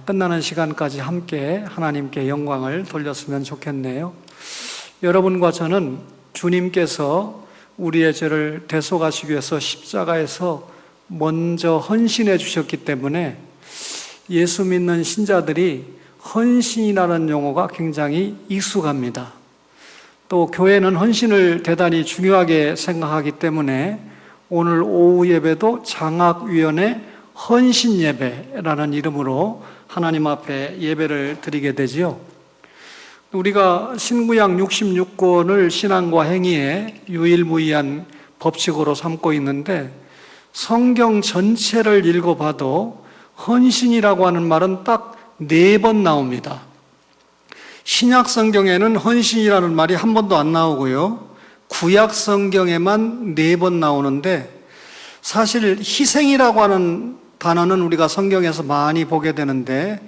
끝나는 시간까지 함께 하나님께 영광을 돌렸으면 좋겠네요. 여러분과 저는 주님께서 우리의 죄를 대속하시기 위해서 십자가에서 먼저 헌신해 주셨기 때문에 예수 믿는 신자들이 헌신이라는 용어가 굉장히 익숙합니다. 또 교회는 헌신을 대단히 중요하게 생각하기 때문에 오늘 오후 예배도 장학위원회 헌신 예배라는 이름으로 하나님 앞에 예배를 드리게 되지요. 우리가 신구약 66권을 신앙과 행위의 유일무이한 법칙으로 삼고 있는데 성경 전체를 읽어봐도 헌신이라고 하는 말은 딱 4번 나옵니다. 신약 성경에는 헌신이라는 말이 한 번도 안 나오고요. 구약 성경에만 4번 나오는데 사실 희생이라고 하는 단어는 우리가 성경에서 많이 보게 되는데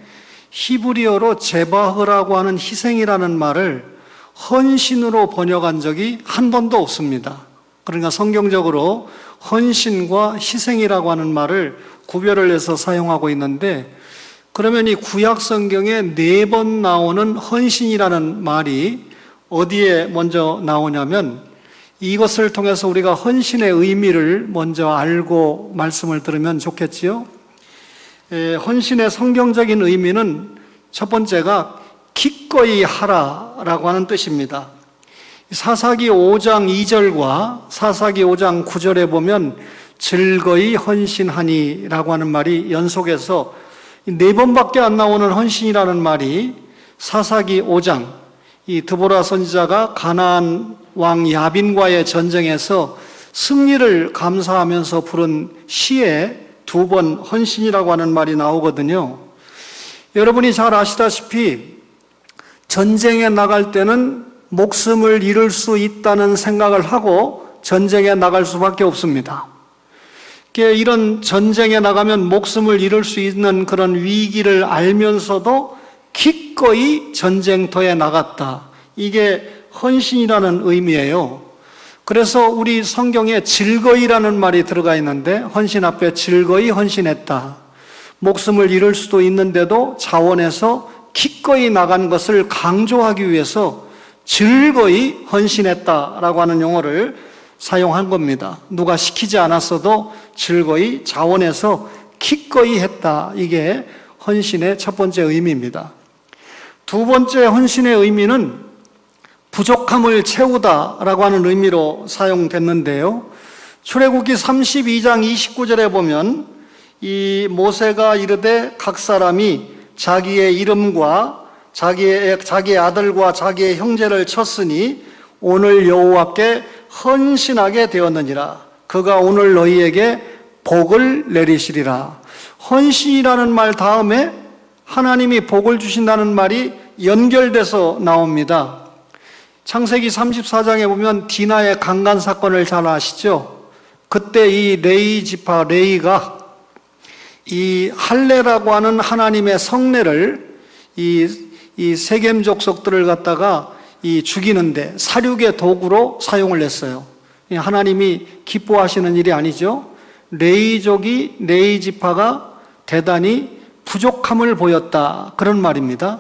히브리어로 제바흐라고 하는 희생이라는 말을 헌신으로 번역한 적이 한 번도 없습니다. 그러니까 성경적으로 헌신과 희생이라고 하는 말을 구별을 해서 사용하고 있는데 그러면 이 구약 성경에 4번 나오는 헌신이라는 말이 어디에 먼저 나오냐면 이것을 통해서 우리가 헌신의 의미를 먼저 알고 말씀을 들으면 좋겠지요. 헌신의 성경적인 의미는 첫 번째가 기꺼이 하라라고 하는 뜻입니다. 사사기 5장 2절과 사사기 5장 9절에 보면 즐거이 헌신하니라고 하는 말이 연속해서 4번밖에 안 나오는 헌신이라는 말이 사사기 5장 이 드보라 선지자가 가나안 왕 야빈과의 전쟁에서 승리를 감사하면서 부른 시에 2번 헌신이라고 하는 말이 나오거든요. 여러분이 잘 아시다시피 전쟁에 나갈 때는 목숨을 잃을 수 있다는 생각을 하고 전쟁에 나갈 수밖에 없습니다. 이런 전쟁에 나가면 목숨을 잃을 수 있는 그런 위기를 알면서도 기꺼이 전쟁터에 나갔다. 이게 헌신이라는 의미예요. 그래서 우리 성경에 즐거이라는 말이 들어가 있는데 헌신 앞에 즐거이 헌신했다. 목숨을 잃을 수도 있는데도 자원해서 기꺼이 나간 것을 강조하기 위해서 즐거이 헌신했다라고 하는 용어를 사용한 겁니다. 누가 시키지 않았어도 즐거이 자원해서 기꺼이 했다. 이게 헌신의 첫 번째 의미입니다. 두 번째 헌신의 의미는 부족함을 채우다라고 하는 의미로 사용됐는데요. 출애굽기 32장 29절에 보면 이 모세가 이르되 각 사람이 자기의 이름과 자기의 아들과 자기의 형제를 쳤으니 오늘 여호와께 헌신하게 되었느니라. 그가 오늘 너희에게 복을 내리시리라. 헌신이라는 말 다음에 하나님이 복을 주신다는 말이 연결돼서 나옵니다. 창세기 34장에 보면 디나의 강간 사건을 잘 아시죠? 그때 이 레위 지파 레위가 이 할례라고 하는 하나님의 성례를 이 세겜 족속들을 갖다가 이 죽이는데 살육의 도구로 사용을 했어요. 하나님이 기뻐하시는 일이 아니죠. 레위족이 레위 지파가 대단히 부족함을 보였다 그런 말입니다.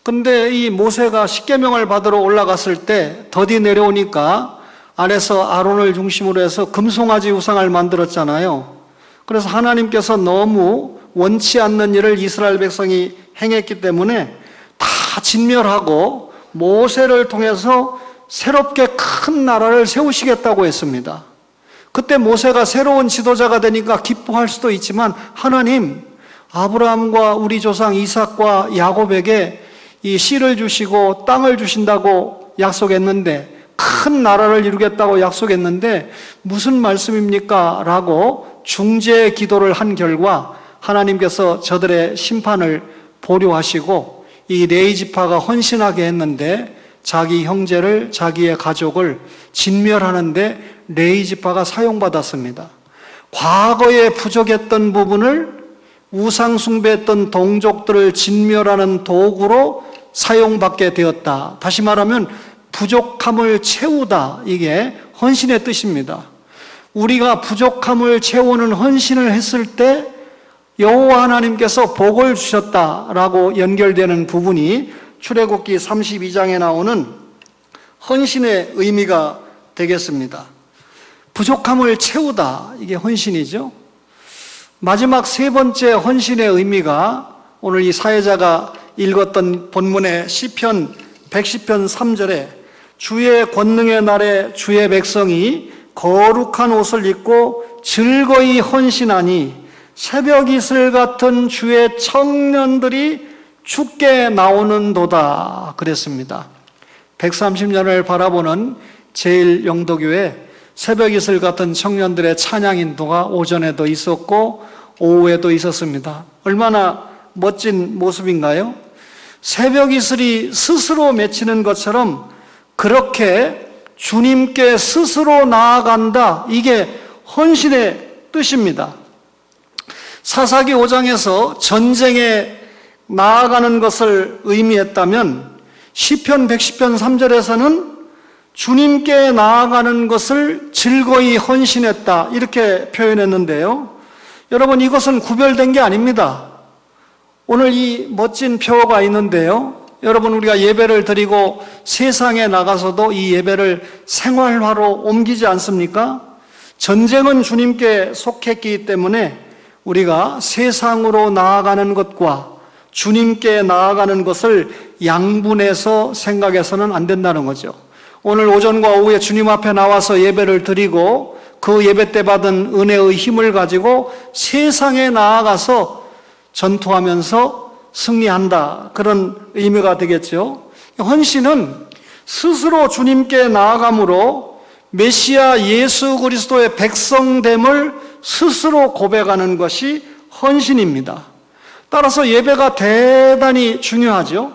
근데 이 모세가 십계명을 받으러 올라갔을 때 더디 내려오니까 안에서 아론을 중심으로 해서 금송아지 우상을 만들었잖아요. 그래서 하나님께서 너무 원치 않는 일을 이스라엘 백성이 행했기 때문에 다 진멸하고 모세를 통해서 새롭게 큰 나라를 세우시겠다고 했습니다. 그때 모세가 새로운 지도자가 되니까 기뻐할 수도 있지만 하나님, 아브라함과 우리 조상 이삭과 야곱에게 이 씨를 주시고 땅을 주신다고 약속했는데 큰 나라를 이루겠다고 약속했는데 무슨 말씀입니까? 라고 중재 기도를 한 결과 하나님께서 저들의 심판을 보류하시고 이 레위 지파가 헌신하게 했는데 자기 형제를 자기의 가족을 진멸하는데 레위 지파가 사용받았습니다. 과거에 부족했던 부분을 우상 숭배했던 동족들을 진멸하는 도구로 사용받게 되었다. 다시 말하면 부족함을 채우다. 이게 헌신의 뜻입니다. 우리가 부족함을 채우는 헌신을 했을 때 여호와 하나님께서 복을 주셨다라고 연결되는 부분이 출애굽기 32장에 나오는 헌신의 의미가 되겠습니다. 부족함을 채우다, 이게 헌신이죠. 마지막 세 번째 헌신의 의미가 오늘 이 사회자가 읽었던 본문의 시편 110편 3절에 주의 권능의 날에 주의 백성이 거룩한 옷을 입고 즐거이 헌신하니 새벽 이슬 같은 주의 청년들이 죽게 나오는도다 그랬습니다. 130년을 바라보는 제1영도교회 새벽 이슬 같은 청년들의 찬양 인도가 오전에도 있었고 오후에도 있었습니다. 얼마나 멋진 모습인가요? 새벽 이슬이 스스로 맺히는 것처럼 그렇게 주님께 스스로 나아간다. 이게 헌신의 뜻입니다. 사사기 5장에서 전쟁에 나아가는 것을 의미했다면 시편 110편 3절에서는 주님께 나아가는 것을 즐거이 헌신했다 이렇게 표현했는데요. 여러분, 이것은 구별된 게 아닙니다. 오늘 이 멋진 표가 있는데요. 여러분, 우리가 예배를 드리고 세상에 나가서도 이 예배를 생활화로 옮기지 않습니까? 전쟁은 주님께 속했기 때문에 우리가 세상으로 나아가는 것과 주님께 나아가는 것을 양분해서 생각해서는 안 된다는 거죠. 오늘 오전과 오후에 주님 앞에 나와서 예배를 드리고 그 예배 때 받은 은혜의 힘을 가지고 세상에 나아가서 전투하면서 승리한다. 그런 의미가 되겠죠. 헌신은 스스로 주님께 나아감으로 메시아 예수 그리스도의 백성됨을 스스로 고백하는 것이 헌신입니다. 따라서 예배가 대단히 중요하죠.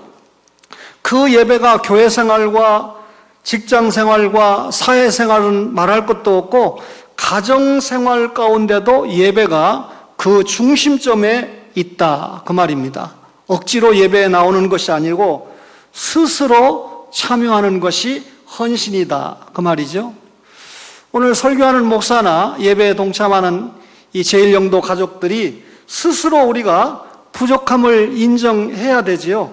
그 예배가 교회 생활과 직장 생활과 사회 생활은 말할 것도 없고 가정 생활 가운데도 예배가 그 중심점에 있다 그 말입니다. 억지로 예배에 나오는 것이 아니고 스스로 참여하는 것이 헌신이다 그 말이죠. 오늘 설교하는 목사나 예배에 동참하는 이 제1영도 가족들이 스스로 우리가 부족함을 인정해야 되지요.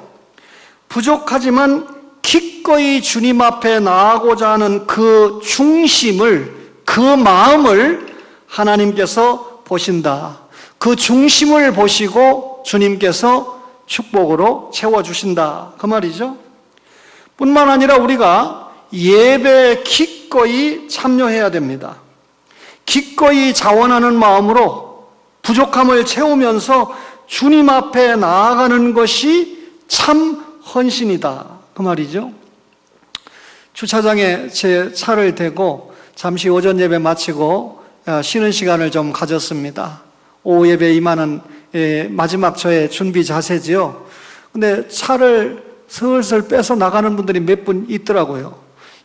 부족하지만 기꺼이 주님 앞에 나아가고자 하는 그 중심을, 그 마음을 하나님께서 보신다. 그 중심을 보시고 주님께서 축복으로 채워주신다 그 말이죠. 뿐만 아니라 우리가 예배에 기꺼이 참여해야 됩니다. 기꺼이 자원하는 마음으로 부족함을 채우면서 주님 앞에 나아가는 것이 참 헌신이다 그 말이죠. 주차장에 제 차를 대고 잠시 오전 예배 마치고 쉬는 시간을 좀 가졌습니다. 오후 예배 임하는 마지막 저의 준비 자세지요. 근데 차를 슬슬 빼서 나가는 분들이 몇 분 있더라고요.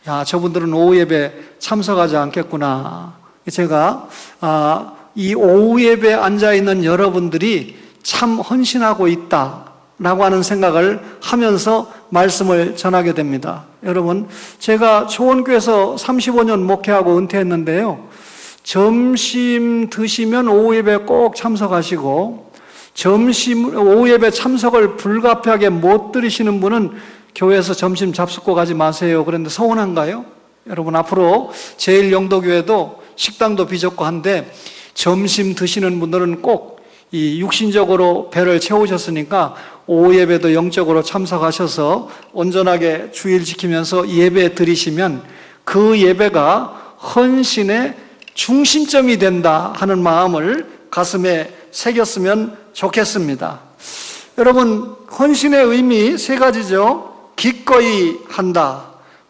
야, 저분들은 오후 예배 참석하지 않겠구나. 제가 이 오후 예배에 앉아있는 여러분들이 참 헌신하고 있다라고 하는 생각을 하면서 말씀을 전하게 됩니다. 여러분, 제가 초원교에서 35년 목회하고 은퇴했는데요. 점심 드시면 오후 예배 꼭 참석하시고 오후 예배 참석을 불가피하게 못 들으시는 분은 교회에서 점심 잡숫고 가지 마세요. 그런데 서운한가요? 여러분, 앞으로 제1영도교회도 식당도 비좁고 한데 점심 드시는 분들은 꼭 이 육신적으로 배를 채우셨으니까 오후 예배도 영적으로 참석하셔서 온전하게 주일 지키면서 예배 드리시면 그 예배가 헌신의 중심점이 된다 하는 마음을 가슴에 새겼으면 좋겠습니다. 여러분, 헌신의 의미 세 가지죠. 기꺼이 한다,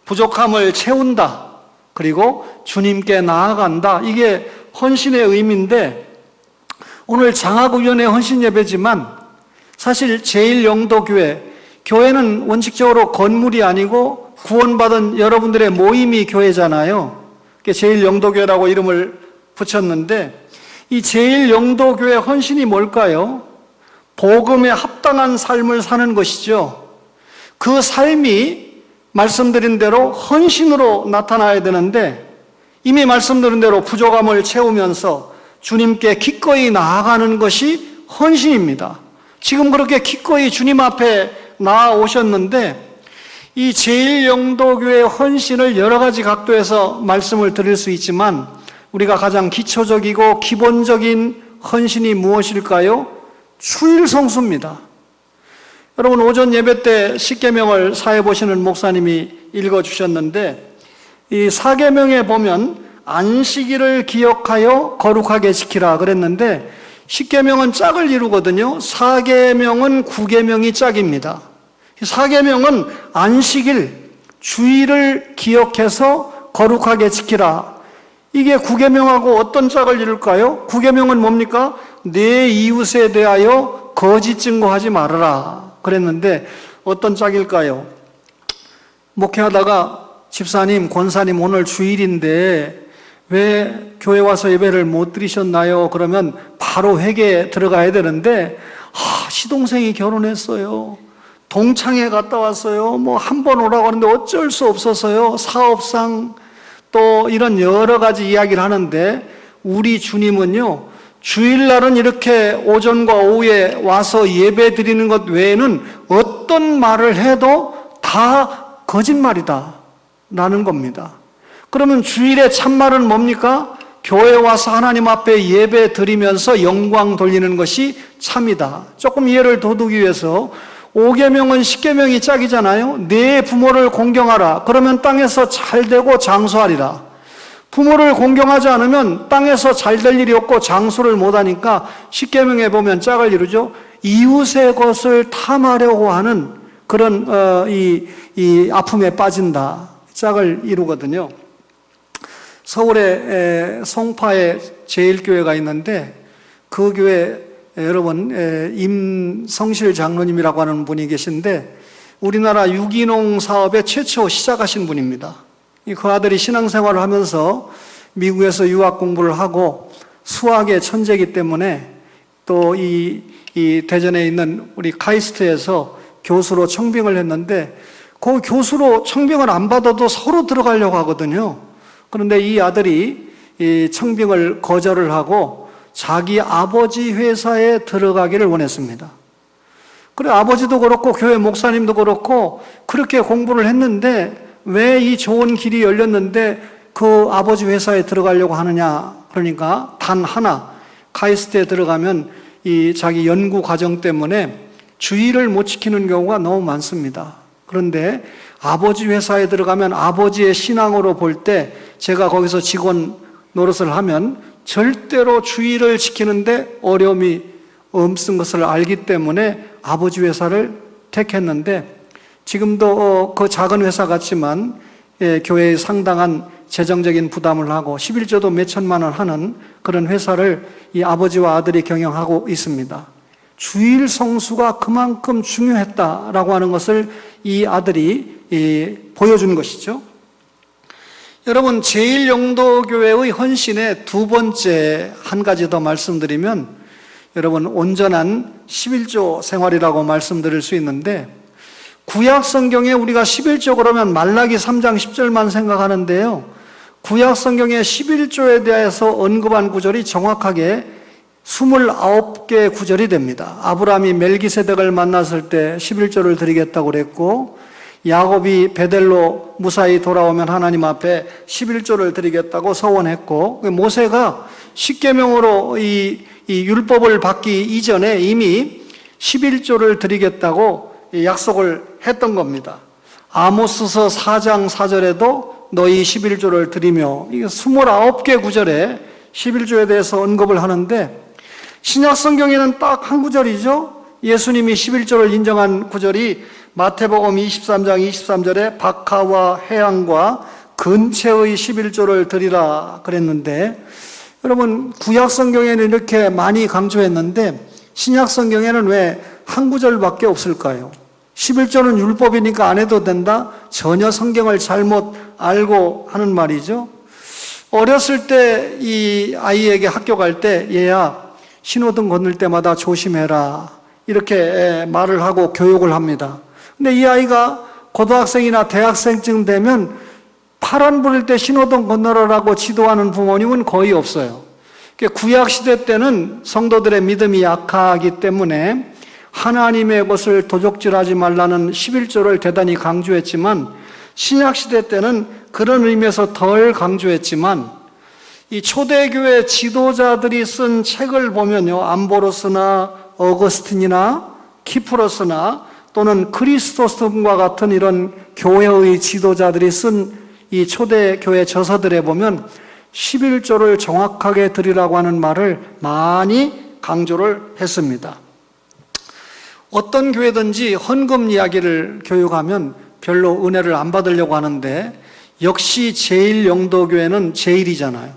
부족함을 채운다, 그리고 주님께 나아간다. 이게 헌신의 의미인데 오늘 장학위원회 헌신 예배지만 사실 제1영도교회, 교회는 원칙적으로 건물이 아니고 구원받은 여러분들의 모임이 교회잖아요. 제1영도교회라고 이름을 붙였는데 이 제1영도교회 헌신이 뭘까요? 복음에 합당한 삶을 사는 것이죠. 그 삶이 말씀드린 대로 헌신으로 나타나야 되는데 이미 말씀드린 대로 부족함을 채우면서 주님께 기꺼이 나아가는 것이 헌신입니다. 지금 그렇게 기꺼이 주님 앞에 나아오셨는데 이 제1영도교회 헌신을 여러 가지 각도에서 말씀을 드릴 수 있지만 우리가 가장 기초적이고 기본적인 헌신이 무엇일까요? 주일 성수입니다. 여러분 오전 예배 때 십계명을 사회 보시는 목사님이 읽어주셨는데 이 사계명에 보면 안식일을 기억하여 거룩하게 지키라 그랬는데 십계명은 짝을 이루거든요. 사계명은 구계명이 짝입니다. 사계명은 안식일, 주일을 기억해서 거룩하게 지키라. 이게 구계명하고 어떤 짝을 이룰까요? 구계명은 뭡니까? 내 이웃에 대하여 거짓 증거하지 말아라 그랬는데 어떤 짝일까요? 목회하다가 집사님, 권사님 오늘 주일인데 왜 교회 와서 예배를 못 드리셨나요? 그러면 바로 회개에 들어가야 되는데 시동생이 결혼했어요. 동창회 갔다 왔어요. 뭐 한 번 오라고 하는데 어쩔 수 없어서요. 사업상 또 이런 여러 가지 이야기를 하는데 우리 주님은요. 주일날은 이렇게 오전과 오후에 와서 예배 드리는 것 외에는 어떤 말을 해도 다 거짓말이다 라는 겁니다. 그러면 주일의 참말은 뭡니까? 교회 와서 하나님 앞에 예배 드리면서 영광 돌리는 것이 참이다. 조금 이해를 도두기 위해서 5계명은 10계명이 짝이잖아요. 내 부모를 공경하라. 그러면 땅에서 잘 되고 장수하리라. 부모를 공경하지 않으면 땅에서 잘 될 일이 없고 장수를 못하니까 10계명에 보면 짝을 이루죠. 이웃의 것을 탐하려고 하는 그런 이 아픔에 빠진다. 짝을 이루거든요. 서울에 송파에 제1교회가 있는데 그 교회 여러분 임성실 장로님이라고 하는 분이 계신데 우리나라 유기농 사업에 최초 시작하신 분입니다. 그 아들이 신앙생활을 하면서 미국에서 유학 공부를 하고 수학의 천재이기 때문에 또 이 대전에 있는 우리 카이스트에서 교수로 청빙을 했는데 그 교수로 청빙을 안 받아도 서로 들어가려고 하거든요. 그런데 이 아들이 이 청빙을 거절을 하고 자기 아버지 회사에 들어가기를 원했습니다. 그래 아버지도 그렇고 교회 목사님도 그렇고 그렇게 공부를 했는데 왜 이 좋은 길이 열렸는데 그 아버지 회사에 들어가려고 하느냐 그러니까 단 하나 카이스트에 들어가면 이 자기 연구 과정 때문에 주의를 못 지키는 경우가 너무 많습니다. 그런데 아버지 회사에 들어가면 아버지의 신앙으로 볼 때 제가 거기서 직원 노릇을 하면 절대로 주의를 지키는데 어려움이 없는 것을 알기 때문에 아버지 회사를 택했는데 지금도 그 작은 회사 같지만 교회에 상당한 재정적인 부담을 하고 11조도 몇 천만 원 하는 그런 회사를 이 아버지와 아들이 경영하고 있습니다. 주일 성수가 그만큼 중요했다라고 하는 것을 이 아들이 보여준 것이죠. 여러분 제1영도교회의 헌신의 두 번째 한 가지 더 말씀드리면 여러분 온전한 11조 생활이라고 말씀드릴 수 있는데 구약 성경에 우리가 11조 그러면 말라기 3장 10절만 생각하는데요. 구약 성경의 11조에 대해서 언급한 구절이 정확하게 29개 구절이 됩니다. 아브라함이 멜기세덱을 만났을 때 11조를 드리겠다고 그랬고 야곱이 베델로 무사히 돌아오면 하나님 앞에 11조를 드리겠다고 서원했고 모세가 십계명으로 이 율법을 받기 이전에 이미 11조를 드리겠다고 약속을 했던 겁니다. 아모스서 4장 4절에도 너희 11조를 드리며 이게 29개 구절에 11조에 대해서 언급을 하는데 신약 성경에는 딱 한 구절이죠. 예수님이 11조를 인정한 구절이 마태복음 23장 23절에 박하와 해양과 근체의 11조를 드리라 그랬는데 여러분 구약 성경에는 이렇게 많이 강조했는데 신약 성경에는 왜 한 구절밖에 없을까요? 11조는 율법이니까 안 해도 된다? 전혀 성경을 잘못 알고 하는 말이죠. 어렸을 때 이 아이에게 학교 갈 때 얘야 신호등 건널 때마다 조심해라 이렇게 말을 하고 교육을 합니다. 근데 이 아이가 고등학생이나 대학생쯤 되면 파란불일 때 신호등 건너라고 지도하는 부모님은 거의 없어요. 구약 시대 때는 성도들의 믿음이 약하기 때문에 하나님의 것을 도적질하지 말라는 11조를 대단히 강조했지만, 신약 시대 때는 그런 의미에서 덜 강조했지만, 이 초대교회 지도자들이 쓴 책을 보면요, 암보로스나 어거스틴이나 키프로스나 또는 크리스토스과 같은 이런 교회의 지도자들이 쓴 이 초대교회 저서들에 보면 11조를 정확하게 드리라고 하는 말을 많이 강조를 했습니다. 어떤 교회든지 헌금 이야기를 교육하면 별로 은혜를 안 받으려고 하는데, 역시 제1영도교회는 제1이잖아요.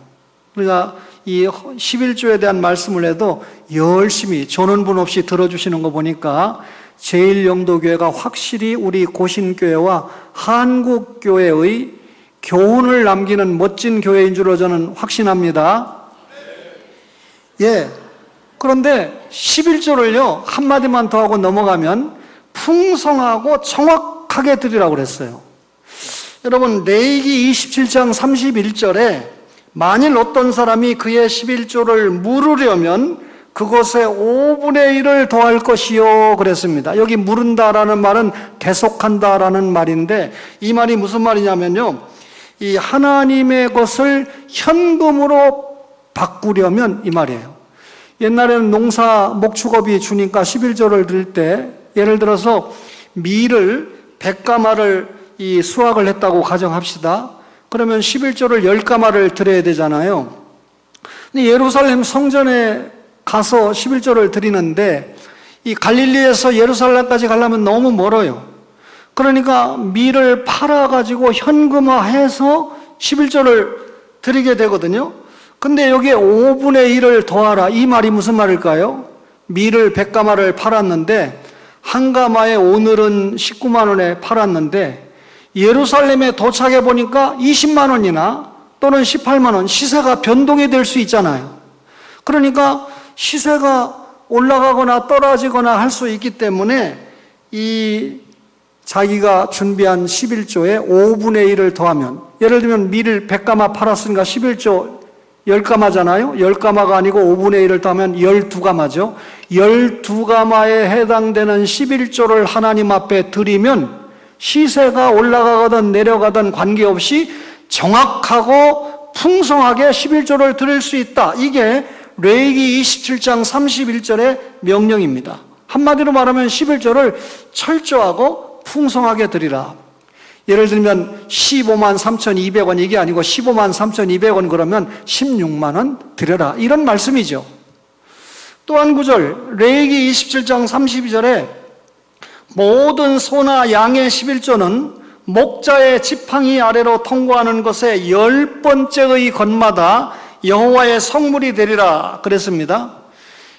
우리가 이 11조에 대한 말씀을 해도 열심히 조는분 없이 들어주시는 거 보니까 제1영도교회가 확실히 우리 고신교회와 한국교회의 교훈을 남기는 멋진 교회인 줄로 저는 확신합니다. 예. 그런데 11조를요, 한마디만 더 하고 넘어가면 풍성하고 정확하게 드리라고 그랬어요. 여러분, 레위기 27장 31절에 만일 어떤 사람이 그의 11조를 물으려면 그것의 5분의 1을 더할 것이요 그랬습니다. 여기 물은다라는 말은 대속한다라는 말인데, 이 말이 무슨 말이냐면요, 이 하나님의 것을 현금으로 바꾸려면 이 말이에요. 옛날에는 농사 목축업이 주니까 11조를 드릴 때, 예를 들어서 밀을 100가마를 이 수확을 했다고 가정합시다. 그러면 11조를 10가마를 드려야 되잖아요. 근데 예루살렘 성전에 가서 11조를 드리는데, 이 갈릴리에서 예루살렘까지 가려면 너무 멀어요. 그러니까 밀을 팔아가지고 현금화해서 11조를 드리게 되거든요. 근데 여기에 5분의 1을 더하라, 이 말이 무슨 말일까요? 밀을 100가마를 팔았는데 한 가마에 오늘은 19만 원에 팔았는데, 예루살렘에 도착해 보니까 20만 원이나 또는 18만 원 시세가 변동이 될 수 있잖아요. 그러니까 시세가 올라가거나 떨어지거나 할 수 있기 때문에 이 자기가 준비한 11조에 5분의 1을 더하면, 예를 들면 밀을 100가마 팔았으니까 11조 10가마잖아요. 10가마가 아니고 5분의 1을 더하면 12가마죠. 12가마에 해당되는 11조를 하나님 앞에 드리면 시세가 올라가거든 내려가든 관계없이 정확하고 풍성하게 11조를 드릴 수 있다. 이게 레위기 27장 31절의 명령입니다. 한마디로 말하면 11조를 철저하고 풍성하게 드리라. 예를 들면 15만 3,200원 이게 아니고 15만 3,200원 그러면 16만 원 드려라, 이런 말씀이죠. 또 한 구절, 레위기 27장 32절에 모든 소나 양의 11조는 목자의 지팡이 아래로 통과하는 것에 10번째의 것마다 여호와의 성물이 되리라 그랬습니다.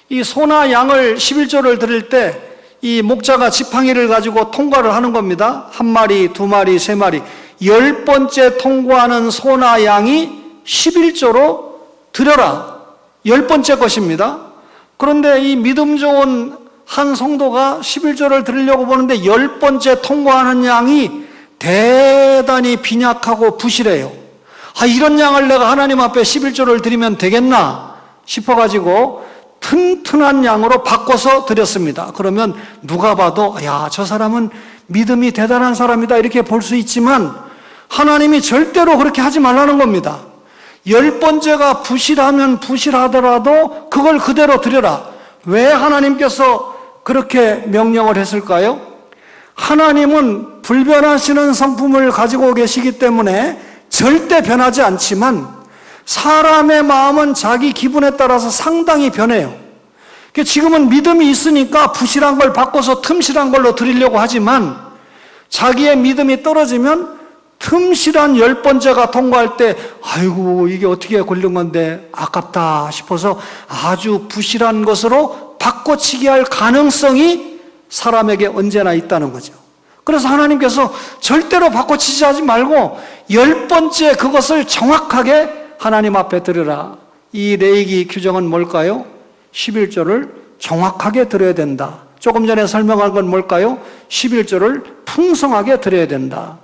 이 소나 양을 11조를 드릴 때 이 목자가 지팡이를 가지고 통과를 하는 겁니다. 한 마리, 두 마리, 세 마리. 10번째 통과하는 소나 양이 11조로 드려라. 10번째 것입니다. 그런데 이 믿음 좋은 한 성도가 11조를 드리려고 보는데 10번째 통과하는 양이 대단히 빈약하고 부실해요. 이런 양을 내가 하나님 앞에 11조를 드리면 되겠나 싶어가지고 튼튼한 양으로 바꿔서 드렸습니다. 그러면 누가 봐도 야, 저 사람은 믿음이 대단한 사람이다 이렇게 볼 수 있지만, 하나님이 절대로 그렇게 하지 말라는 겁니다. 10번째가 부실하면 부실하더라도 그걸 그대로 드려라. 왜 하나님께서 그렇게 명령을 했을까요? 하나님은 불변하시는 성품을 가지고 계시기 때문에 절대 변하지 않지만, 사람의 마음은 자기 기분에 따라서 상당히 변해요. 지금은 믿음이 있으니까 부실한 걸 바꿔서 틈실한 걸로 드리려고 하지만, 자기의 믿음이 떨어지면 틈실한 10번째가 통과할 때 아이고 이게 어떻게 걸린 건데 아깝다 싶어서 아주 부실한 것으로 바꿔치기 할 가능성이 사람에게 언제나 있다는 거죠. 그래서 하나님께서 절대로 바꿔치지 하지 말고 10번째 그것을 정확하게 하나님 앞에 드려라. 이 레위기 규정은 뭘까요? 11조를 정확하게 드려야 된다. 조금 전에 설명한 건 뭘까요? 11조를 풍성하게 드려야 된다.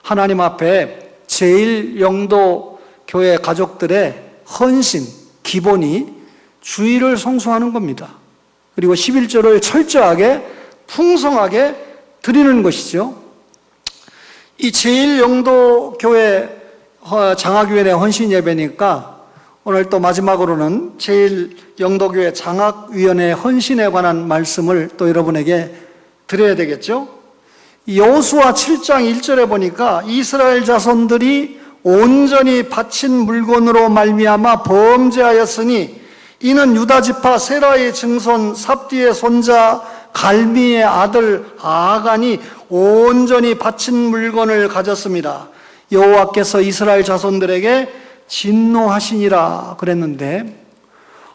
하나님 앞에 제1영도 교회 가족들의 헌신, 기본이 주일을 성수하는 겁니다. 그리고 11조를 철저하게 풍성하게 드리는 것이죠. 이 제1영도교회 장학위원회 헌신 예배니까 오늘 또 마지막으로는 제1영도교회 장학위원회 헌신에 관한 말씀을 또 여러분에게 드려야 되겠죠. 여호수아 7장 1절에 보니까 이스라엘 자손들이 온전히 바친 물건으로 말미암아 범죄하였으니 이는 유다 지파 세라의 증손 삽디의 손자 갈미의 아들 아간이 온전히 바친 물건을 가졌습니다. 여호와께서 이스라엘 자손들에게 진노하시니라 그랬는데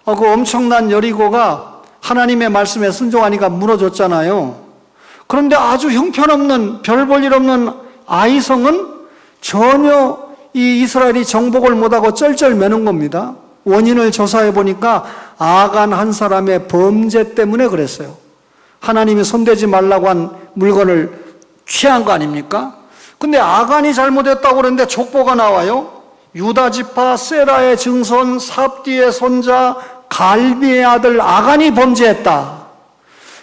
그 엄청난 여리고가 하나님의 말씀에 순종하니까 무너졌잖아요. 그런데 아주 형편없는 별 볼 일 없는 아이성은 전혀 이 이스라엘이 정복을 못하고 쩔쩔매는 겁니다. 원인을 조사해 보니까 아간 한 사람의 범죄 때문에 그랬어요. 하나님이 손대지 말라고 한 물건을 취한 거 아닙니까? 근데 아간이 잘못했다고 그러는데 족보가 나와요. 유다 지파 세라의 증손 삽디의 손자 갈비의 아들 아간이 범죄했다.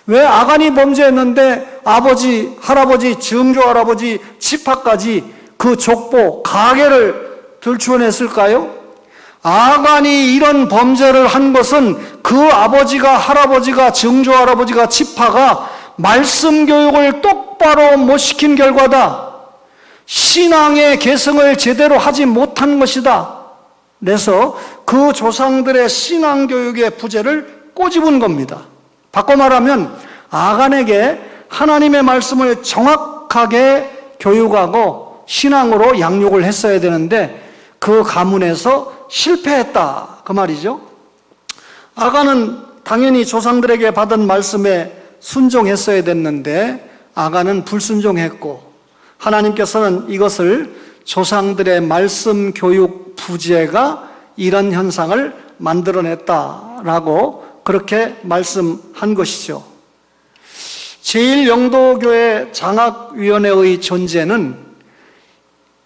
왜 아간이 범죄했는데 아버지, 할아버지, 증조 할아버지, 지파까지 그 족보, 가계를 들추어냈을까요? 아간이 이런 범죄를 한 것은 그 아버지가, 할아버지가, 증조 할아버지가, 지파가 말씀 교육을 똑바로 못 시킨 결과다. 신앙의 계승을 제대로 하지 못한 것이다. 그래서 그 조상들의 신앙 교육의 부재를 꼬집은 겁니다. 바꿔 말하면 아간에게 하나님의 말씀을 정확하게 교육하고 신앙으로 양육을 했어야 되는데 그 가문에서 실패했다 그 말이죠. 아간은 당연히 조상들에게 받은 말씀에 순종했어야 됐는데 아간은 불순종했고 하나님께서는 이것을 조상들의 말씀 교육 부재가 이런 현상을 만들어냈다라고 그렇게 말씀한 것이죠. 제1영도교회 장학위원회의 존재는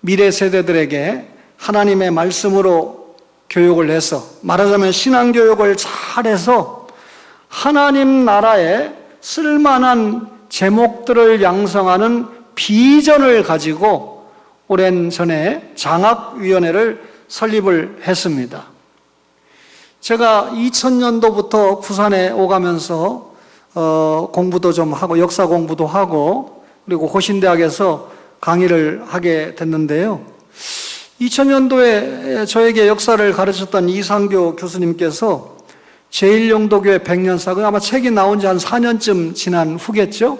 미래 세대들에게 하나님의 말씀으로 교육을 해서 말하자면 신앙교육을 잘해서 하나님 나라에 쓸만한 제목들을 양성하는 비전을 가지고 오랜 전에 장학위원회를 설립을 했습니다. 제가 2000년도부터 부산에 오가면서 공부도 좀 하고 역사 공부도 하고 그리고 고신대학에서 강의를 하게 됐는데요. 2000년도에 저에게 역사를 가르쳤던 이상교 교수님께서 제1영도교회 100년사, 아마 책이 나온 지 한 4년쯤 지난 후겠죠.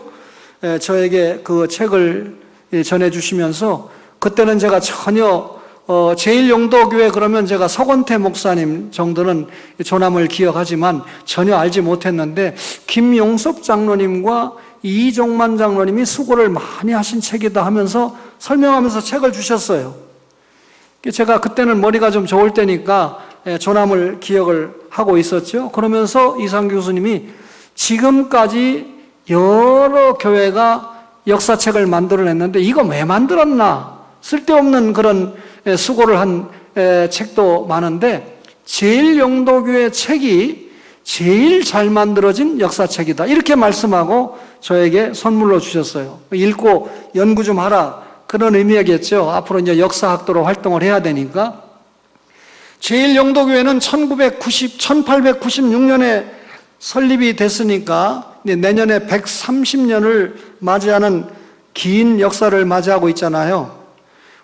저에게 그 책을 전해주시면서 그때는 제가 전혀 제1영도교회 그러면 제가 서건태 목사님 정도는 조남을 기억하지만 전혀 알지 못했는데 김용섭 장로님과 이종만 장로님이 수고를 많이 하신 책이다 하면서 설명하면서 책을 주셨어요. 제가 그때는 머리가 좀 좋을 때니까 조남을 기억을 하고 있었죠. 그러면서 이상 교수님이 지금까지 여러 교회가 역사책을 만들어냈는데 이거 왜 만들었나? 쓸데없는 그런 수고를 한 책도 많은데 제1영도교회 책이 제일 잘 만들어진 역사책이다. 이렇게 말씀하고 저에게 선물로 주셨어요. 읽고 연구 좀 하라. 그런 의미겠죠. 앞으로 이제 역사학도로 활동을 해야 되니까. 제1영도교회는 1896년에 설립이 됐으니까 내년에 130년을 맞이하는 긴 역사를 맞이하고 있잖아요.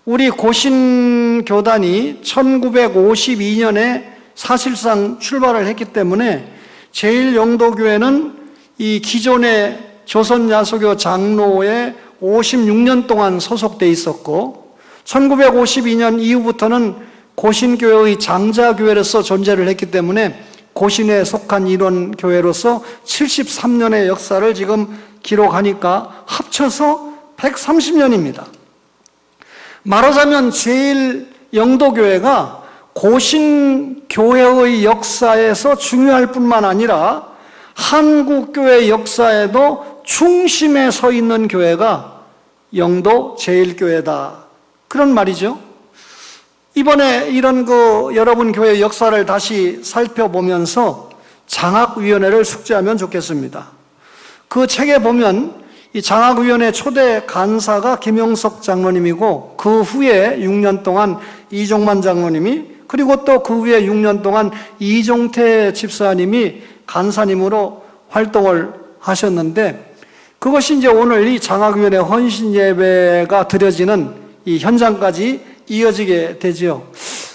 우리 고신교단이 1952년에 사실상 출발을 했기 때문에 제1영도교회는 이 기존의 조선야소교 장로에 56년 동안 소속돼 있었고 1952년 이후부터는 고신교회의 장자교회로서 존재를 했기 때문에 고신에 속한 일원 교회로서 73년의 역사를 지금 기록하니까 합쳐서 130년입니다. 말하자면 제1영도교회가 고신교회의 역사에서 중요할 뿐만 아니라 한국교회 역사에도 중심에 서 있는 교회가 영도 제1교회다. 그런 말이죠. 이번에 이런 여러분 교회 역사를 다시 살펴보면서 장학위원회를 숙지하면 좋겠습니다. 그 책에 보면 이 장학위원회 초대 간사가 김용석 장로님이고, 그 후에 6년 동안 이종만 장로님이, 그리고 또 그 후에 6년 동안 이종태 집사님이 간사님으로 활동을 하셨는데, 그것이 이제 오늘 이 장학위원회 헌신 예배가 드려지는 이 현장까지 이어지게 되지요.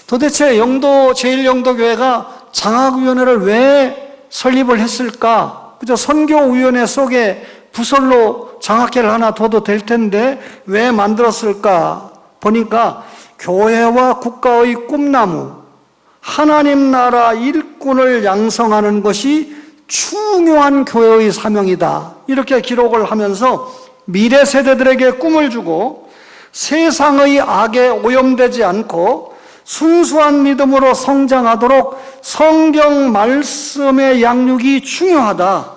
도대체 제1영도교회가 장학위원회를 왜 설립을 했을까? 그저 선교위원회 속에 부설로 장학회를 하나 둬도 될 텐데 왜 만들었을까? 보니까 교회와 국가의 꿈나무, 하나님 나라 일꾼을 양성하는 것이 중요한 교회의 사명이다, 이렇게 기록을 하면서 미래 세대들에게 꿈을 주고 세상의 악에 오염되지 않고 순수한 믿음으로 성장하도록 성경 말씀의 양육이 중요하다.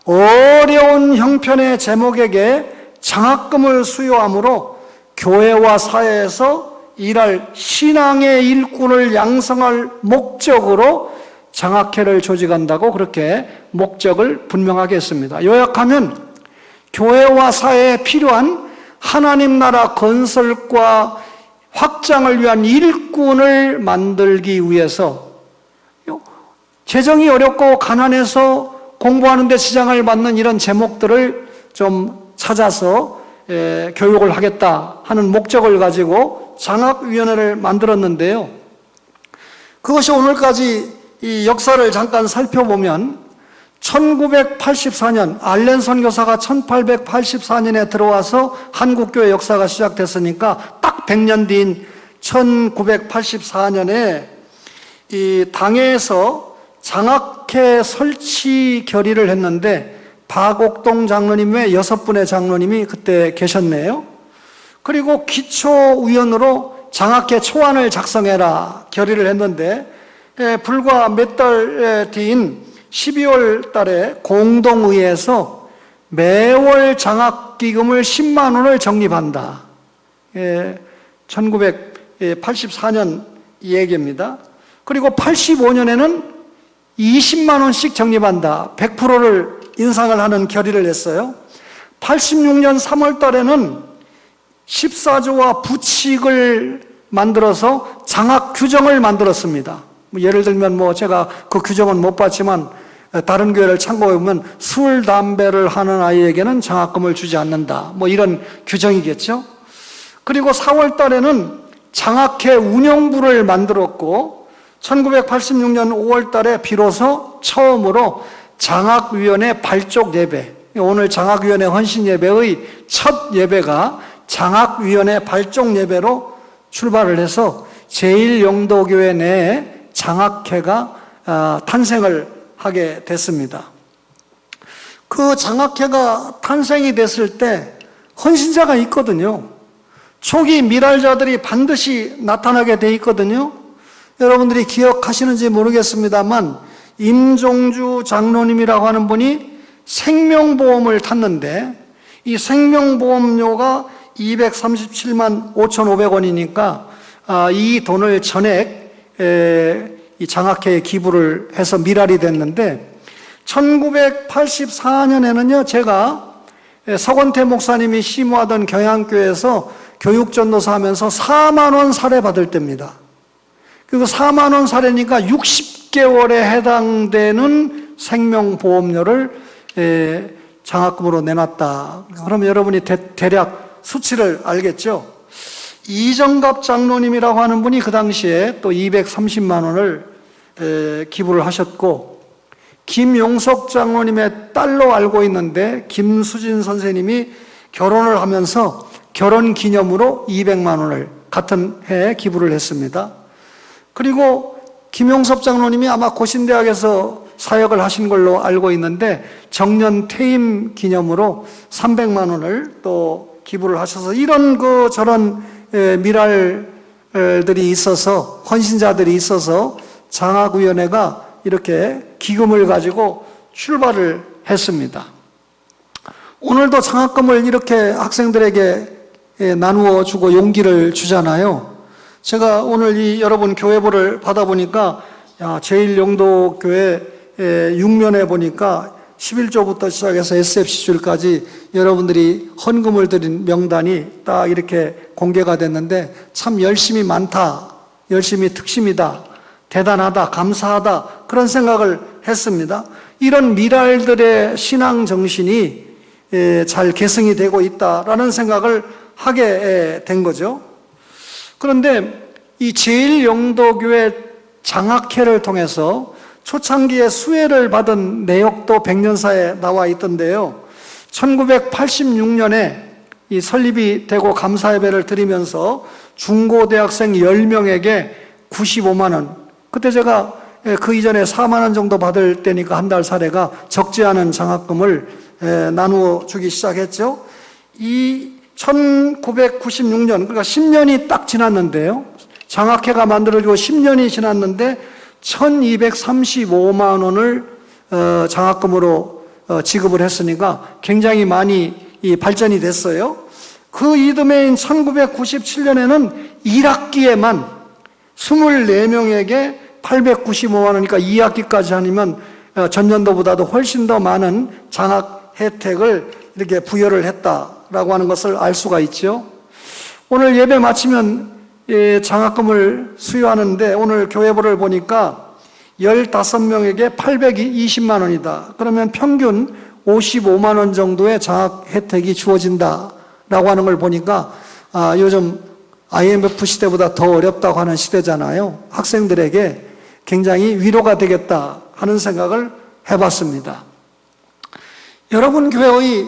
어려운 형편의 제목에게 장학금을 수여하므로 교회와 사회에서 일할 신앙의 일꾼을 양성할 목적으로 장학회를 조직한다고 그렇게 목적을 분명하게 했습니다. 요약하면 교회와 사회에 필요한 하나님 나라 건설과 확장을 위한 일꾼을 만들기 위해서, 재정이 어렵고 가난해서 공부하는 데 지장을 받는 이런 제목들을 좀 찾아서 교육을 하겠다 하는 목적을 가지고 장학위원회를 만들었는데요. 그것이 오늘까지 이 역사를 잠깐 살펴보면 1984년 알렌 선교사가 1884년에 들어와서 한국교회 역사가 시작됐으니까 딱 100년 뒤인 1984년에 이 당회에서 장학회 설치 결의를 했는데 박옥동 장로님 외 6분의 장로님이 그때 계셨네요. 그리고 기초위원으로 장학회 초안을 작성해라 결의를 했는데, 불과 몇 달 뒤인 12월 달에 공동의회에서 매월 장학기금을 10만 원을 적립한다. 1984년 얘기입니다. 그리고 85년에는 20만 원씩 적립한다. 100%를 인상을 하는 결의를 했어요. 86년 3월 달에는 14조와 부칙을 만들어서 장학 규정을 만들었습니다. 예를 들면 제가 그 규정은 못 봤지만 다른 교회를 참고해 보면 술, 담배를 하는 아이에게는 장학금을 주지 않는다, 이런 규정이겠죠. 그리고 4월 달에는 장학회 운영부를 만들었고 1986년 5월 달에 비로소 처음으로 장학위원회 발족 예배, 오늘 장학위원회 헌신 예배의 첫 예배가 장학위원회 발족 예배로 출발을 해서 제1영도교회 내에 장학회가 탄생을 하게 됐습니다. 그 장학회가 탄생이 됐을 때 헌신자가 있거든요. 초기 미랄자들이 반드시 나타나게 돼 있거든요. 여러분들이 기억하시는지 모르겠습니다만 임종주 장로님이라고 하는 분이 생명보험을 탔는데 이 생명보험료가 237만 5,500원이니까 이 돈을 전액 이 장학회에 기부를 해서 미랄이 됐는데, 1984년에는요 제가 서건태 목사님이 심호하던 경양교회에서 교육전도사 하면서 4만 원 사례 받을 때입니다. 그리고 4만 원 사례니까 60개월에 해당되는 생명보험료를 장학금으로 내놨다. 그러면 여러분이 대략 수치를 알겠죠? 이정갑 장로님이라고 하는 분이 그 당시에 또 230만 원을 기부를 하셨고, 김용석 장로님의 딸로 알고 있는데 김수진 선생님이 결혼을 하면서 결혼 기념으로 200만 원을 같은 해에 기부를 했습니다. 그리고 김용섭 장로님이 아마 고신대학에서 사역을 하신 걸로 알고 있는데 정년 퇴임 기념으로 300만 원을 또 기부를 하셔서 이런 저런 미랄들이 있어서, 헌신자들이 있어서 장학위원회가 이렇게 기금을 가지고 출발을 했습니다. 오늘도 장학금을 이렇게 학생들에게 나누어 주고 용기를 주잖아요. 제가 오늘 이 여러분 교회보를 받아보니까 제1영도교회 6면에 보니까 11조부터 시작해서 SFC줄까지 여러분들이 헌금을 드린 명단이 딱 이렇게 공개가 됐는데 참 열심히 많다, 열심히 특심이다, 대단하다, 감사하다 그런 생각을 했습니다. 이런 미랄들의 신앙 정신이 잘 계승이 되고 있다라는 생각을 하게 된 거죠. 그런데 이 제1영도교회 장학회를 통해서 초창기에 수혜를 받은 내역도 백년사에 나와 있던데요. 1986년에 이 설립이 되고 감사예배를 드리면서 중고대학생 10명에게 95만 원, 그때 제가 그 이전에 4만 원 정도 받을 때니까 한 달 사례가 적지 않은 장학금을 나누어 주기 시작했죠. 이 1996년, 그러니까 10년이 딱 지났는데요. 장학회가 만들어지고 10년이 지났는데 1235만 원을 장학금으로 지급을 했으니까 굉장히 많이 발전이 됐어요. 그 이듬해인 1997년에는 1학기에만 24명에게 895만 원이니까 2학기까지 아니면 전년도보다도 훨씬 더 많은 장학 혜택을 이렇게 부여를 했다라고 하는 것을 알 수가 있죠. 오늘 예배 마치면 장학금을 수여하는데 오늘 교회보를 보니까 15명에게 820만 원이다. 그러면 평균 55만 원 정도의 장학 혜택이 주어진다라고 하는 걸 보니까 요즘 IMF 시대보다 더 어렵다고 하는 시대잖아요. 학생들에게 굉장히 위로가 되겠다 하는 생각을 해봤습니다. 여러분 교회의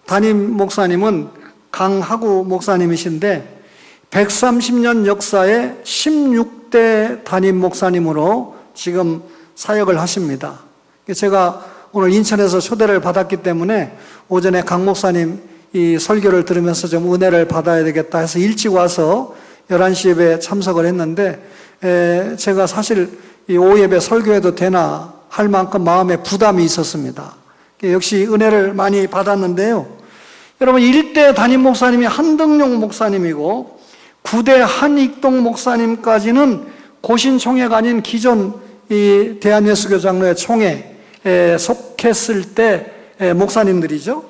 담임 목사님은 강하구 목사님이신데 130년 역사의 16대 담임 목사님으로 지금 사역을 하십니다. 제가 오늘 인천에서 초대를 받았기 때문에 오전에 강 목사님 이 설교를 들으면서 좀 은혜를 받아야 되겠다 해서 일찍 와서 11시 예배에 참석을 했는데 제가 사실 이 오후 예배 설교해도 되나 할 만큼 마음에 부담이 있었습니다. 역시 은혜를 많이 받았는데요. 여러분 1대 담임 목사님이 한등용 목사님이고 9대 한익동 목사님까지는 고신총회가 아닌 기존 이 대한예수교 장로회 총회에 속했을 때 목사님들이죠.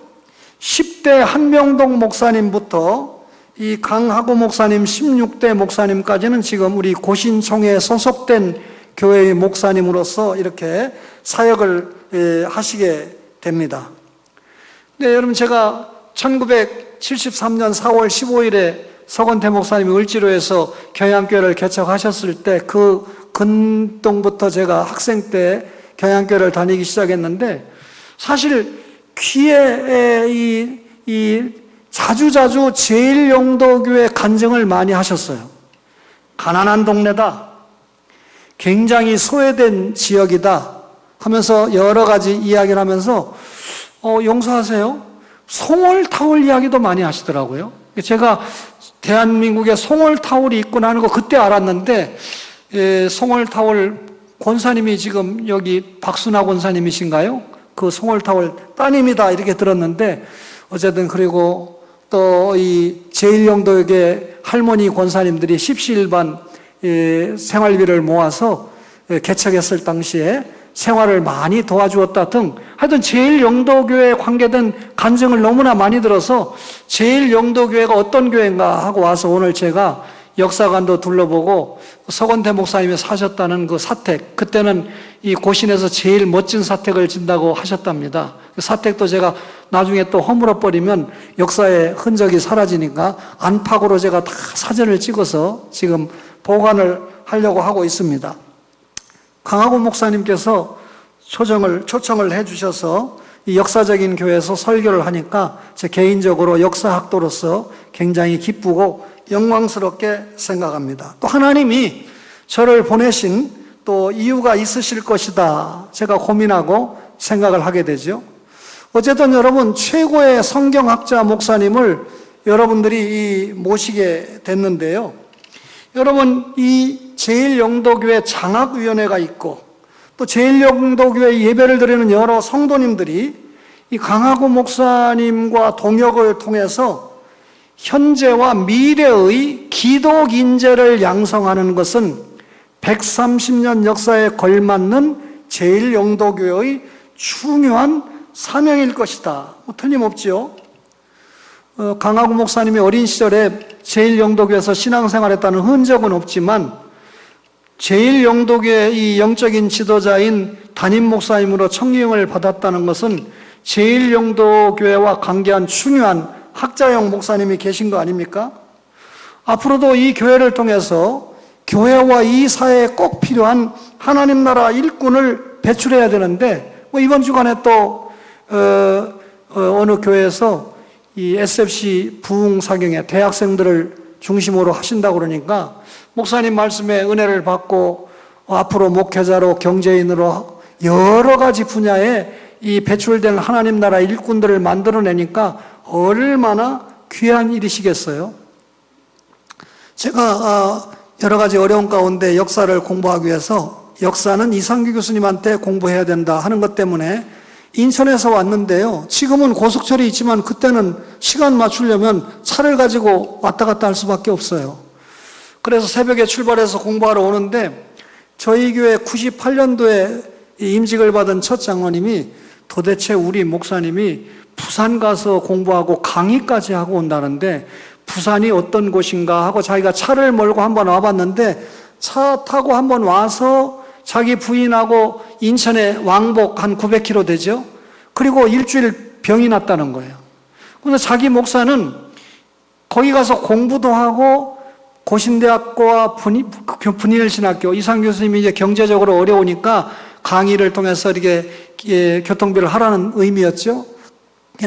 10대 한명동 목사님부터 이 강하구 목사님 16대 목사님까지는 지금 우리 고신총회에 소속된 교회의 목사님으로서 이렇게 사역을 하시게 됩니다. 네, 여러분 제가 1973년 4월 15일에 서건태 목사님이 을지로에서 경양교회를 개척하셨을 때 그 근동부터 제가 학생 때 경양교회를 다니기 시작했는데 사실 귀에 자주자주 제1영도교회 간증을 많이 하셨어요. 가난한 동네다. 굉장히 소외된 지역이다. 하면서 여러 가지 이야기를 하면서 용서하세요. 송월타월 이야기도 많이 하시더라고요. 제가 대한민국에 송월타월이 있구나 하는 거 그때 알았는데 송월타월 권사님이 지금 여기 박순아 권사님이신가요? 그 송월타월 따님이다 이렇게 들었는데 어쨌든 그리고 또 이 제1영도에게 할머니 권사님들이 십시일반 생활비를 모아서 개척했을 당시에 생활을 많이 도와주었다 등 하여튼 제1영도교회에 관계된 간증을 너무나 많이 들어서 제1영도교회가 어떤 교회인가 하고 와서 오늘 제가 역사관도 둘러보고 서건태 목사님이 사셨다는 그 사택, 그때는 이 고신에서 제일 멋진 사택을 진다고 하셨답니다. 그 사택도 제가 나중에 또 허물어버리면 역사의 흔적이 사라지니까 안팎으로 제가 다 사진을 찍어서 지금 보관을 하려고 하고 있습니다. 강하구 목사님께서 초청을 해주셔서 이 역사적인 교회에서 설교를 하니까 제 개인적으로 역사학도로서 굉장히 기쁘고 영광스럽게 생각합니다. 또 하나님이 저를 보내신 또 이유가 있으실 것이다. 제가 고민하고 생각을 하게 되죠. 어쨌든 여러분 최고의 성경학자 목사님을 여러분들이 모시게 됐는데요. 여러분 이 제1영도교회 장학위원회가 있고 또 제1영도교회 예배를 드리는 여러 성도님들이 이 강하구 목사님과 동역을 통해서 현재와 미래의 기독 인재를 양성하는 것은 130년 역사에 걸맞는 제1영도교회의 중요한 사명일 것이다. 틀림없지요. 강하구 목사님이 어린 시절에 제1영도교회에서 신앙생활했다는 흔적은 없지만 제1영도교회 이 영적인 지도자인 담임 목사님으로 청임을 받았다는 것은 제1영도교회와 관계한 중요한 학자형 목사님이 계신 거 아닙니까? 앞으로도 이 교회를 통해서 교회와 이 사회에 꼭 필요한 하나님 나라 일꾼을 배출해야 되는데, 이번 주간에 또 어느 교회에서 이 SFC 부흥사경에 대학생들을 중심으로 하신다고 그러니까 목사님 말씀에 은혜를 받고 앞으로 목회자로 경제인으로 여러 가지 분야에 이 배출된 하나님 나라 일꾼들을 만들어내니까 얼마나 귀한 일이시겠어요. 제가 여러 가지 어려운 가운데 역사를 공부하기 위해서 역사는 이상규 교수님한테 공부해야 된다 하는 것 때문에 인천에서 왔는데요. 지금은 고속철이 있지만 그때는 시간 맞추려면 차를 가지고 왔다 갔다 할 수밖에 없어요. 그래서 새벽에 출발해서 공부하러 오는데 저희 교회 98년도에 임직을 받은 첫 장로님이 도대체 우리 목사님이 부산 가서 공부하고 강의까지 하고 온다는데 부산이 어떤 곳인가 하고 자기가 차를 몰고 한번 와봤는데 차 타고 한번 와서 자기 부인하고 인천에 왕복 한 900km 되죠. 그리고 일주일 병이 났다는 거예요. 그래서 자기 목사는 거기 가서 공부도 하고 고신대학교와 분일신학교 이상 교수님이 이제 경제적으로 어려우니까 강의를 통해서 이렇게 교통비를 하라는 의미였죠.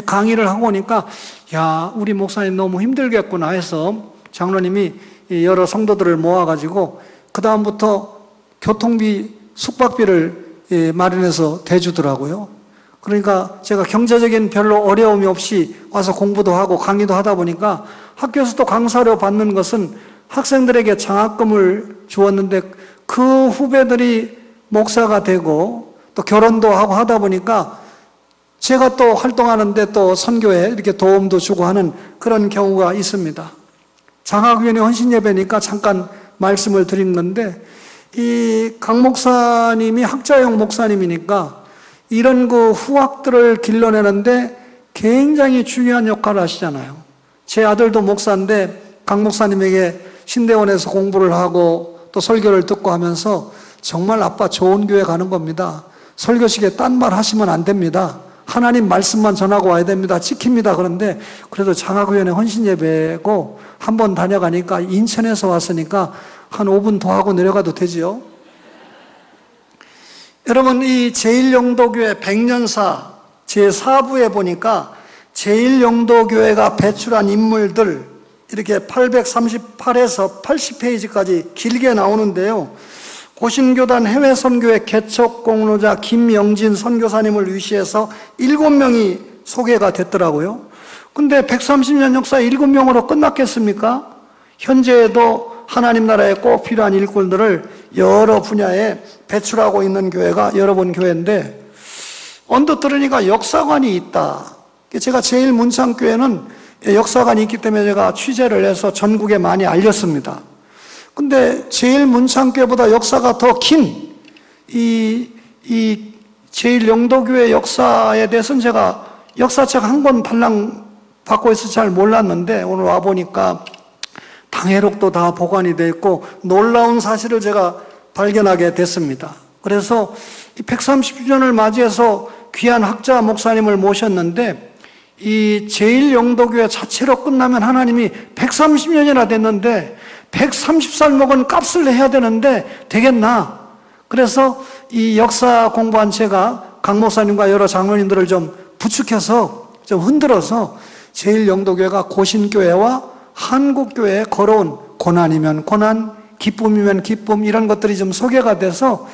강의를 하고 오니까 야, 우리 목사님 너무 힘들겠구나 해서 장로님이 여러 성도들을 모아가지고 그 다음부터 교통비, 숙박비를 마련해서 대주더라고요. 그러니까 제가 경제적인 별로 어려움이 없이 와서 공부도 하고 강의도 하다 보니까 학교에서도 강사료 받는 것은 학생들에게 장학금을 주었는데 그 후배들이 목사가 되고 또 결혼도 하고 하다 보니까 제가 또 활동하는데 또 선교에 이렇게 도움도 주고 하는 그런 경우가 있습니다. 장학위원회 헌신예배니까 잠깐 말씀을 드린 건데 이 강 목사님이 학자형 목사님이니까 이런 그 후학들을 길러내는데 굉장히 중요한 역할을 하시잖아요. 제 아들도 목사인데 강 목사님에게 신대원에서 공부를 하고 또 설교를 듣고 하면서 정말 아빠 좋은 교회 가는 겁니다. 설교식에 딴 말 하시면 안 됩니다. 하나님 말씀만 전하고 와야 됩니다. 지킵니다. 그런데 그래도 장학위원회 헌신예배고 한번 다녀가니까 인천에서 왔으니까 한 5분 더 하고 내려가도 되지요. 여러분 이 제1영도교회 100년사 제4부에 보니까 제1영도교회가 배출한 인물들 이렇게 838에서 80페이지까지 길게 나오는데요. 고신교단 해외선교회 개척공로자 김영진 선교사님을 위시해서 7명이 소개가 됐더라고요. 근데 130년 역사에 7명으로 끝났겠습니까? 현재에도 하나님 나라에 꼭 필요한 일꾼들을 여러 분야에 배출하고 있는 교회가 여러분 교회인데 언뜻 들으니까 역사관이 있다. 제가 제일 문창교회는 역사관이 있기 때문에 제가 취재를 해서 전국에 많이 알렸습니다. 근데 제일 문창교회보다 역사가 더 긴 이 제일 영도교회 역사에 대해서는 제가 역사책 한 권 달랑 받고 있어서 잘 몰랐는데 오늘 와보니까 당회록도 다 보관이 되어 있고 놀라운 사실을 제가 발견하게 됐습니다. 그래서 이 130주년을 맞이해서 귀한 학자 목사님을 모셨는데 이 제1영도교회 자체로 끝나면 하나님이 130년이나 됐는데 130살 먹은 값을 해야 되는데 되겠나? 그래서 이 역사 공부한 제가 강 목사님과 여러 장로님들을 좀 부축해서 좀 흔들어서 제1영도교회가 고신교회와 한국교회에 걸어온 고난이면 고난, 기쁨이면 기쁨 이런 것들이 좀 소개가 돼서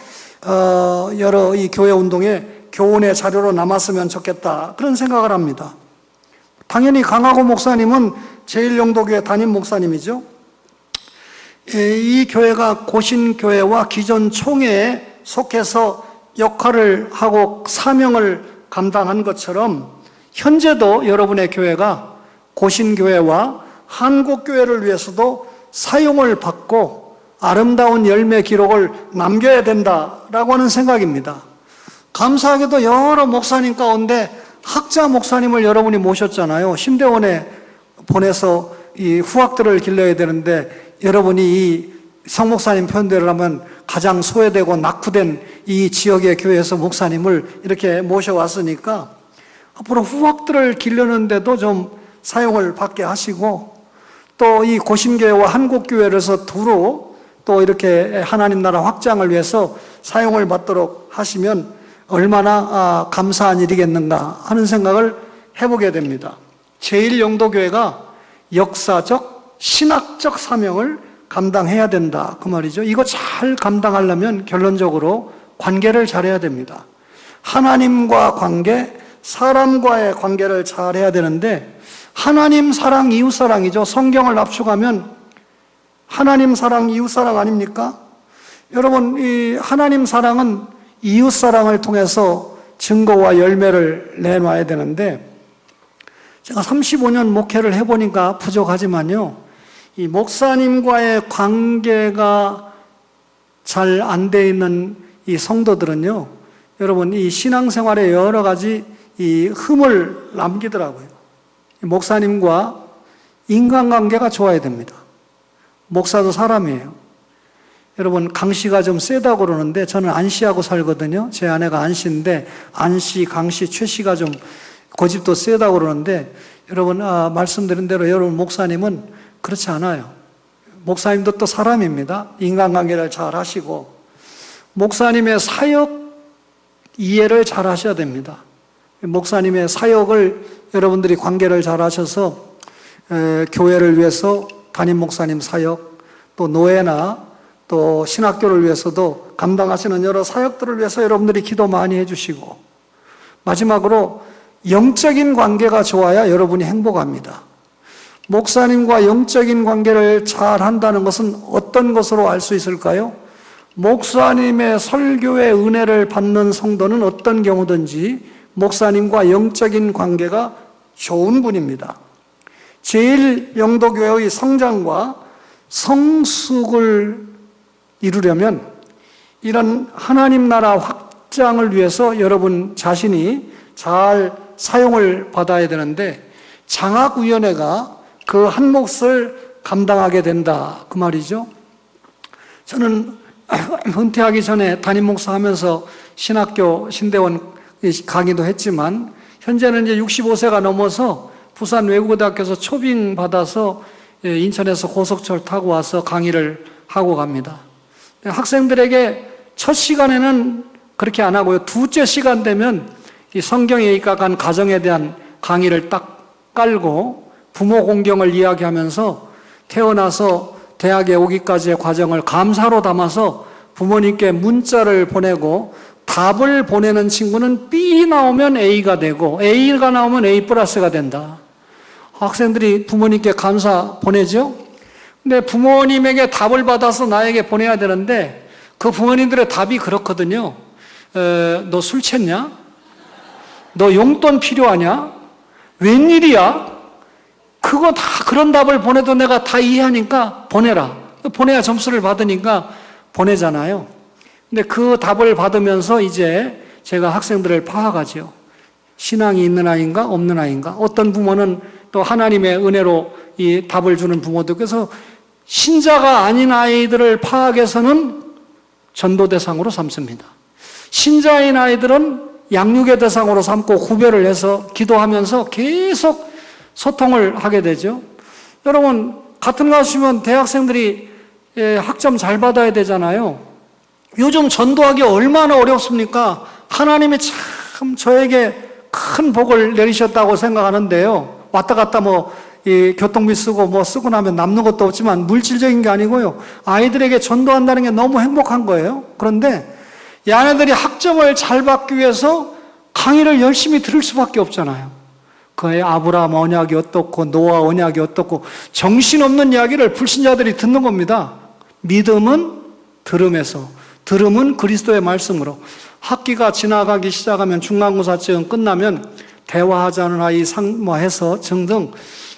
여러 이 교회 운동에 교훈의 자료로 남았으면 좋겠다 그런 생각을 합니다. 당연히 강하고 목사님은 제1영도교회 담임 목사님이죠. 이 교회가 고신교회와 기존 총회에 속해서 역할을 하고 사명을 감당한 것처럼 현재도 여러분의 교회가 고신교회와 한국교회를 위해서도 사용을 받고 아름다운 열매 기록을 남겨야 된다라고 하는 생각입니다. 감사하게도 여러 목사님 가운데 학자 목사님을 여러분이 모셨잖아요. 심대원에 보내서 이 후학들을 길러야 되는데 여러분이 이 성목사님 편대로 하면 가장 소외되고 낙후된 이 지역의 교회에서 목사님을 이렇게 모셔왔으니까 앞으로 후학들을 기르는데도 좀 사용을 받게 하시고 또 이 고심교회와 한국교회에서 두루 또 이렇게 하나님 나라 확장을 위해서 사용을 받도록 하시면 얼마나 감사한 일이겠는가 하는 생각을 해보게 됩니다. 제1영도교회가 역사적, 신학적 사명을 감당해야 된다 그 말이죠. 이거 잘 감당하려면 결론적으로 관계를 잘해야 됩니다. 하나님과 관계, 사람과의 관계를 잘해야 되는데 하나님 사랑, 이웃 사랑이죠. 성경을 압축하면 하나님 사랑, 이웃 사랑 아닙니까? 여러분, 이 하나님 사랑은 이웃 사랑을 통해서 증거와 열매를 내놔야 되는데 제가 35년 목회를 해보니까 부족하지만요, 이 목사님과의 관계가 잘 안 돼 있는 이 성도들은요, 여러분 이 신앙생활에 여러 가지 이 흠을 남기더라고요. 목사님과 인간관계가 좋아야 됩니다. 목사도 사람이에요. 여러분 강씨가 좀 세다고 그러는데 저는 안씨하고 살거든요. 제 아내가 안씨인데 안씨, 강씨, 최씨가 좀 고집도 세다고 그러는데 여러분 말씀드린 대로 여러분 목사님은 그렇지 않아요. 목사님도 또 사람입니다. 인간관계를 잘 하시고 목사님의 사역 이해를 잘 하셔야 됩니다. 목사님의 사역을 여러분들이 관계를 잘 하셔서 교회를 위해서 담임 목사님 사역, 또 노예나 또 신학교를 위해서도 감당하시는 여러 사역들을 위해서 여러분들이 기도 많이 해주시고 마지막으로 영적인 관계가 좋아야 여러분이 행복합니다. 목사님과 영적인 관계를 잘 한다는 것은 어떤 것으로 알 수 있을까요? 목사님의 설교의 은혜를 받는 성도는 어떤 경우든지 목사님과 영적인 관계가 좋은 분입니다. 제1영도교회의 성장과 성숙을 이루려면 이런 하나님 나라 확장을 위해서 여러분 자신이 잘 사용을 받아야 되는데 장학위원회가 그 한 몫을 감당하게 된다 그 말이죠. 저는 은퇴하기 전에 담임 목사 하면서 신학교 신대원 강의도 했지만 현재는 이제 65세가 넘어서 부산 외국어대학교에서 초빙 받아서 인천에서 고속철 타고 와서 강의를 하고 갑니다. 학생들에게 첫 시간에는 그렇게 안 하고요. 두째 시간 되면 이 성경에 입각한 가정에 대한 강의를 딱 깔고 부모 공경을 이야기하면서 태어나서 대학에 오기까지의 과정을 감사로 담아서 부모님께 문자를 보내고 답을 보내는 친구는 B 나오면 A가 되고 A가 나오면 A 플러스가 된다. 학생들이 부모님께 감사 보내죠? 근데 부모님에게 답을 받아서 나에게 보내야 되는데 그 부모님들의 답이 그렇거든요. 너 술 챘냐? 너 용돈 필요하냐? 웬일이야? 그거 다 그런 답을 보내도 내가 다 이해하니까 보내라. 보내야 점수를 받으니까 보내잖아요. 근데 그 답을 받으면서 이제 제가 학생들을 파악하죠. 신앙이 있는 아이인가 없는 아이인가. 어떤 부모는 또 하나님의 은혜로 이 답을 주는 부모도 그래서 신자가 아닌 아이들을 파악해서는 전도 대상으로 삼습니다. 신자인 아이들은 양육의 대상으로 삼고 구별을 해서 기도하면서 계속 소통을 하게 되죠. 여러분 같은 거 하시면 대학생들이 학점 잘 받아야 되잖아요. 요즘 전도하기 얼마나 어렵습니까? 하나님이 참 저에게 큰 복을 내리셨다고 생각하는데요. 왔다 갔다 이 교통비 쓰고 쓰고 나면 남는 것도 없지만 물질적인 게 아니고요. 아이들에게 전도한다는 게 너무 행복한 거예요. 그런데 얘네들이 학점을 잘 받기 위해서 강의를 열심히 들을 수밖에 없잖아요. 그의 아브라함 언약이 어떻고 노아 언약이 어떻고 정신없는 이야기를 불신자들이 듣는 겁니다. 믿음은 들음에서, 들음은 그리스도의 말씀으로. 학기가 지나가기 시작하면 중간고사증 끝나면 대화하자는 아이 해서 등등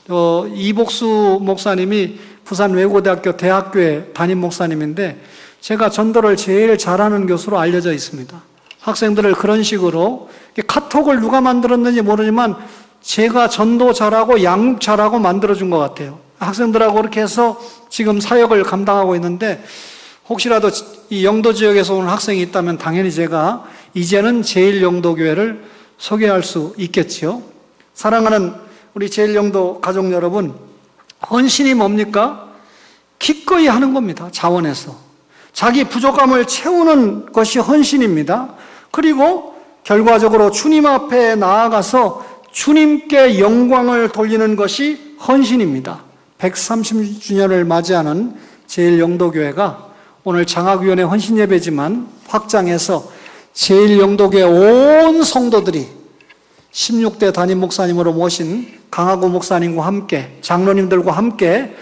이복수 목사님이 부산 외고대학교 대학교의 담임 목사님인데 제가 전도를 제일 잘하는 교수로 알려져 있습니다. 학생들을 그런 식으로 카톡을 누가 만들었는지 모르지만 제가 전도 잘하고 양육 잘하고 만들어준 것 같아요. 학생들하고 그렇게 해서 지금 사역을 감당하고 있는데 혹시라도 이 영도 지역에서 오는 학생이 있다면 당연히 제가 이제는 제일영도교회를 소개할 수 있겠지요. 사랑하는 우리 제일영도 가족 여러분, 헌신이 뭡니까? 기꺼이 하는 겁니다. 자원해서. 자기 부족함을 채우는 것이 헌신입니다. 그리고 결과적으로 주님 앞에 나아가서 주님께 영광을 돌리는 것이 헌신입니다. 130주년을 맞이하는 제일영도교회가 오늘 장학위원회 헌신예배지만 확장해서 제일영도교회 온 성도들이 16대 담임 목사님으로 모신 강하구 목사님과 함께 장로님들과 함께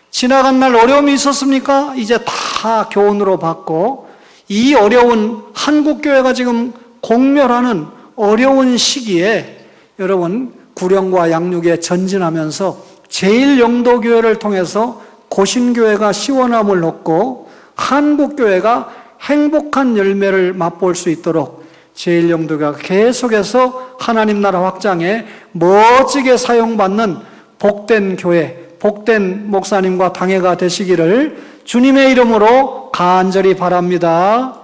지나간 날 어려움이 있었습니까? 이제 다 교훈으로 받고 이 어려운 한국교회가 지금 공멸하는 어려운 시기에 여러분 구령과 양육에 전진하면서 제일영도교회를 통해서 고신교회가 시원함을 얻고 한국교회가 행복한 열매를 맛볼 수 있도록 제일영도교회가 계속해서 하나님 나라 확장에 멋지게 사용받는 복된 교회, 복된 목사님과 당회가 되시기를 주님의 이름으로 간절히 바랍니다.